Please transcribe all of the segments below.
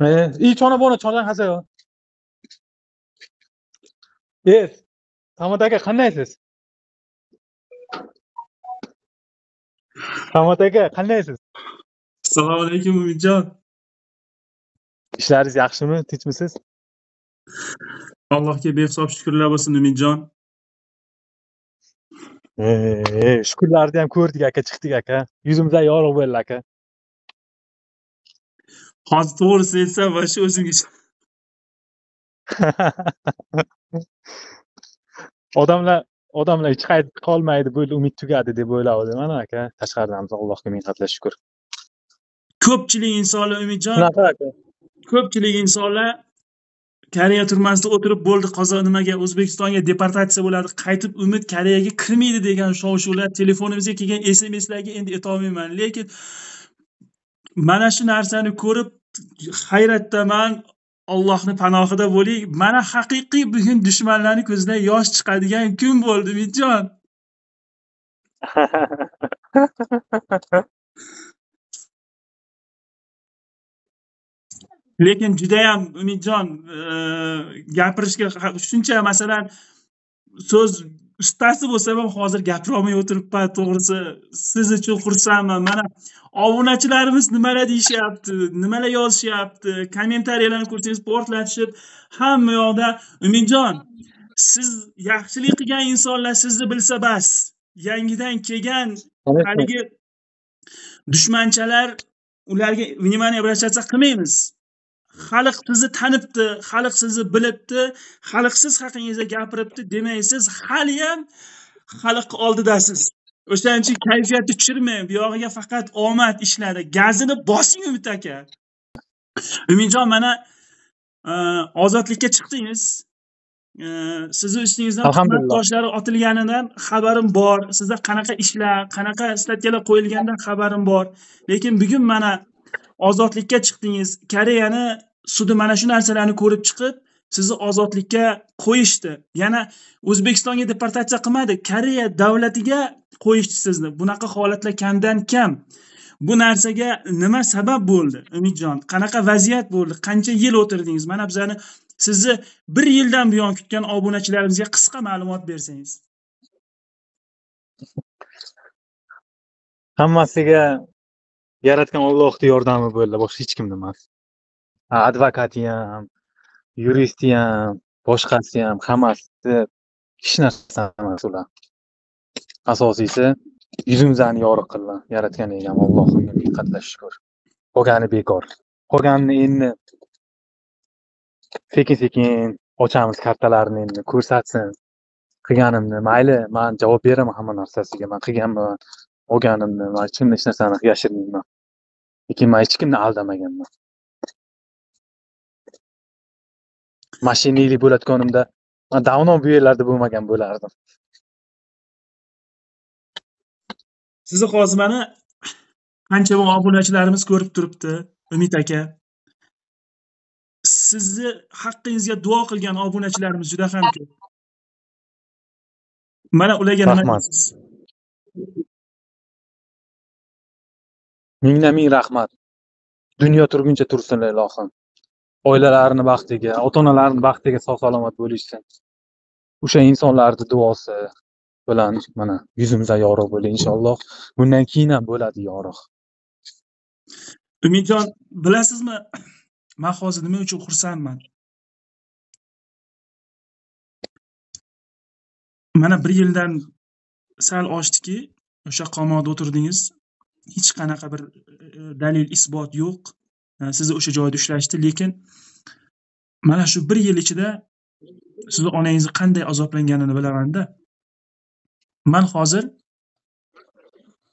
이 전화번호 저장하세요. 예. 다mat aka qandaysiz? Damat aka qandaysiz? Assalomu alaykum Umidjon. Ishlaringiz yaxshimi? Tinchmisiz? Allohga behisob shukrlar bo'lsin Umidjon. Shukrlarni ham ko'rdik aka, chiqdik aka. Yuzimizdan yorug' bo'ldi aka. Hozir to'g'risini aytsam, va shu o'zimga Odamlar hech qayerda qolmaydi, bo'ldi, umid tugadi deb o'ylayapman aka. Tashqaridan Allohga ming qatla shukr. ko'pchilik insonlar Umidjon, Shunaqa aka. ko'pchilik insonlar Koreya turmasida o'tirib bo'ldi, nimaga O'zbekistonga deportatsiya bo'ladi, qaytib Umid Koreyaga kirmaydi degan shov-shuvlar telefonimizga kelgan SMSlarga endi aytolmayman. Lekin mana shu narsani ko'rib hayratdaman. Allohning panohida bo'ling. Mana haqiqiy bugun dushmanlarning ko'zidan yosh chiqadigan kun bo'ldi Umidjon. Lekin juda ham Umidjon gapirishga shuncha masalan so'z ustasi bo'lsam ham hozir gapirolmay o'tiribman. To'g'risi siz uchun xursandman. Mana obunachilarimiz nimalar deyishyapti, nimalar yozishyapti, kommentariyalarni ko'rsangiz portlatishib, hamma yoqda Umidjon, siz yaxshilik qilgan insonlar sizni bilsa bas. Yangidan kelgan haligi dushmanchalar ularga vнимание обращаться qilmaymiz. Xalq sizni tanibdi, xalq sizni bilibdi, xalq siz haqingizda gapiribdi, demak siz hali ham xalq oldidasiz. O'shaning uchun kayfiyatni tushirmang, bu yog'iga faqat omad ishladi. Gazini bosing Umid aka. Umidjon, mana ozodlikka chiqdingiz. Sizni ustingizdan tuhmat toshlari otilganidan xabarim bor. Sizda qanaqa ishlar, qanaqa statyalar qo'yilganidan xabarim bor. Lekin bugun mana ozodlikka chiqdingiz. Koreyani sudi mana shu narsalarni ko'rib chiqib, sizni ozodlikka qo'yishdi. Yana O'zbekistonga deportatsiya qilmadi, Koreya davlatiga qo'yishdi sizni. Bunaqa holatlar kamdan kam. Bu narsaga nima sabab bo'ldi, Umidjon? Qanaqa vaziyat bo'ldi? Qancha yil o'tirdingiz? Mana bizani sizni 1 yildan buyon kutgan obunachilarimizga qisqa ma'lumot bersangiz. Hammasiga yaratgan Allohning yordami bo'ldi, boshqa hech kimning emas. Advokati ham, yuristi ham, boshqasi ham, hammasi hech narsa emas ular. Asosiysi yuzimizni yorug' qildi, yaratgan egam Allohga ming qatla shukr. Qolgani bekor. Qolganini endi sekin ochamiz kartalarni, endi ko'rsatsin. Qilganimni, mayli, men javob beraman hamma narsasiga. Men qilganman, olganimni, men hech kimni hech narsani yashirmayman. Lekin men hech kimni aldamaganman. Mashinalik bo'layotganimda men davno bu yerlarda bo'lmagan bo'lardim. Sizni hozir mana qancha obunachilarimiz ko'rib turibdi, Umid aka. Sizni haqqingizga duo qilgan obunachilarimiz juda ham ko'p. Mana ularga nima deysiz? Ming rahmat. Dunyo turguncha tursinlar ilohim. Oilalarini baxtiga, ota-onalarini baxtiga sog'-salomat bo'lishsin. O'sha insonlarning duosi bilan mana yuzimizdan yorug' bo'ling inshaalloh. Bundan keyin ham bo'ladi yorug'. Umidjon, bilasizmi, men hozir nima uchun xursandman? Mana 1 yildan sal oshdiki, o'sha qamoqda o'tirdingiz. Hech qanaqa bir dalil, isbot yo'q. Sizni o'sha joyda ushlashdi, lekin mana shu 1 yil ichida sizni onangiz qanday azoblanganini bilaman-da. Men hozir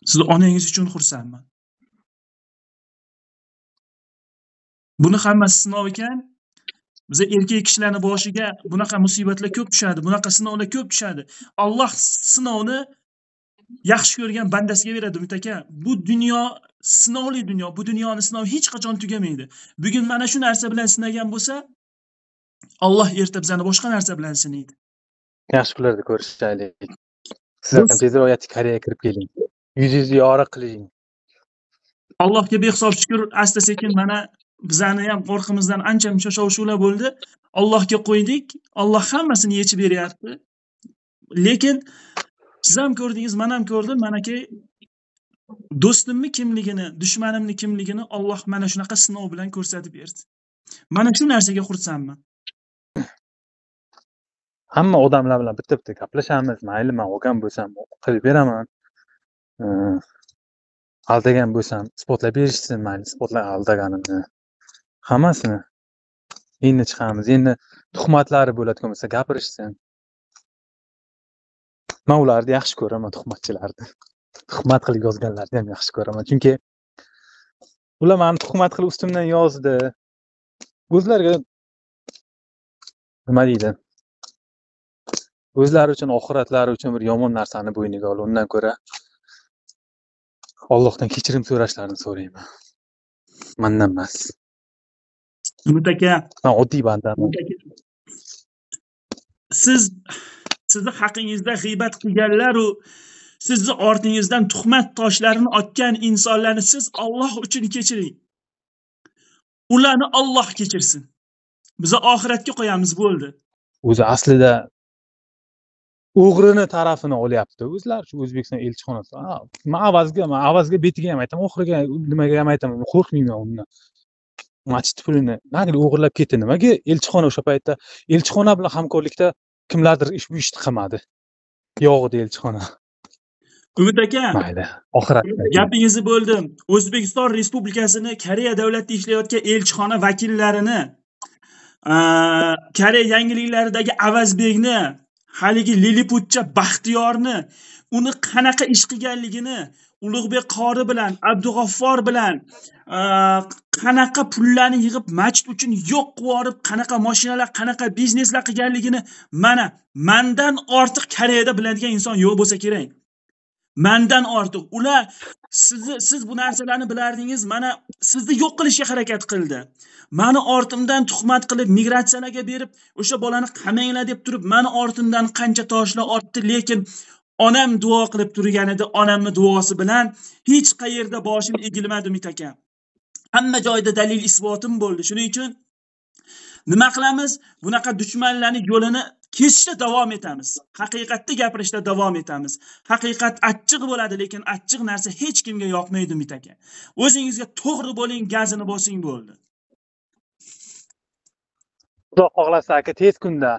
sizni onangiz uchun xursandman. Buni hammasi sinov ekan. Biz erkak kishilarning boshiga bunaqa musibatlar ko'p tushadi, bunaqa sinovlar ko'p tushadi. Alloh sinovni yaxshi ko'rgan bandasiga beradi, Umid aka. Bu dunyo sinovli dunyo. Bu dunyoning sinovi hech qachon tugamaydi. Bugun mana shu narsa bilan sinagan bo'lsa, Alloh erta bizani boshqa narsa bilan sinaydi. Yaxshi kunlarda ko'rishaylik. Siz ham tezroq Koreyaga kirib keling. Yuzingizni yorug' qiling. Allohga behisob shukr, asta sekin mana bizani ham qo'rqimizdan ancha muncha shov-shuvlar bo'ldi. Allohga qo'ydik. Alloh hammasini yechib beryapti. Lekin siz ham ko'rdingiz, men ham ko'rdim. Manaki do'stimni kimligini, dushmanimni kimligini Alloh mana shunaqa sinov bilan ko'rsatib berdi. Mana shu narsaga xursandman. Hamma odamlar bilan bitta-bitta gaplashamiz. Mayli, men olgan bo'lsam qilib beraman. Aldagan bo'lsam isbotlab berishsin, mayli, isbotlab aldaganimni. Hammasini. Endi chiqamiz. Endi tuhmatlari bo'ladigan bo'lsa gapirishsin. Men ularni yaxshi ko'raman, tuhmatchilarni. Tuhmat qilib yozganlarni ham yaxshi ko'raman. Chunki ular meni tuhmat qilib ustimdan yozdi. O'zlariga nima deydi? O'zlari uchun, oxiratlari uchun bir yomon narsani bo'yniga olib, undan ko'ra Allohdan kechirim so'rashlarini so'rayman. Mendan emas. Umid aka, Men oddiy bandaman. sizni haqingizda g'iybat qilganlar u sizni ortingizdan tuhmat toshlarini otgan insonlarni siz Alloh uchun kechiring. Ularni Alloh kechirsin. Biz oxiratga qo'yamiz bo'ldi. O'zi aslida o'g'rini tarafini olyapti. O'zlari shu O'zbekiston elchixonasi. Men avazga betiga ham aytaman, oxiriga nimaga ham aytaman. Qo'rqmayman undan. Masjid pulini nagli o'g'irlab ketdi. Nimaga elchixona o'sha paytda elchixona bilan hamkorlikda kimlardir bu ishni qilmadi. Yo'g'idi elchixona. Umid aka, mayli, oxiratda gapingizni bo'ldim. O'zbekiston Respublikasini Koreya davlatida ishlayotgan elchixona vakillarini, Koreya yangiliklaridagi Avazbekni, haligi Liliputcha Baxtiyorni, uni qanaqa ish qilganligini, Ulug'bek qori bilan, Abdug'affor bilan qanaqa pullarni yig'ib masjid uchun yo'q qilib yorib, qanaqa mashinalar, qanaqa bizneslar qilganligini mana mendan ortiq Koreyada biladigan inson yo'q bo'lsa kerak. Mendan ortiq. Ular siz bu narsalarni bilardingiz, mana sizni yo'q qilishga harakat qildi. Meni ortimdan tuhmat qilib migratsiyalarga berib, o'sha bolani qamanglar deb turib, meni ortimdan qancha toshlar otdi, lekin onam duo qilib turgan edi. Onamning duosi bilan hech qayerda boshim egilmadi, Umid aka. Hamma joyda dalil isbotim bo'ldi. Shuning uchun nima qilamiz? Bunaqa dushmanlarning yo'lini kesishda davom etamiz. Haqiqatni gapirishda davom etamiz. Haqiqat achchiq bo'ladi, lekin achchiq narsa hech kimga yoqmaydi, Umid aka. O'zingizga to'g'ri bo'ling, gazini bosing bo'ldi. Xudo xohlasa aka tez kunda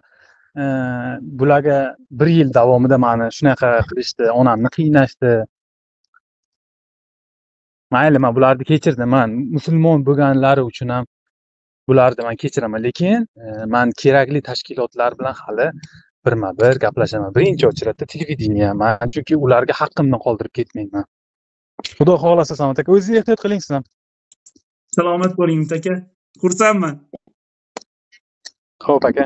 bularga 1 yil davomida meni shunaqa qilishdi, onamni qiynashdi. Mayli, men bularni kechirdim. Men musulmon bo'lganlari uchun ham bularni men kechiraman, lekin men kerakli tashkilotlar bilan hali birma-bir gaplashaman. Birinchi o'chiratda televideniya, men chunki ularga haqqimni qoldirib ketmayman. Xudo xohlasa Samad aka, o'zingiz ehtiyot qiling siz ham. Salomat bo'ling, Umid aka. Xursandman. Xo'p aka.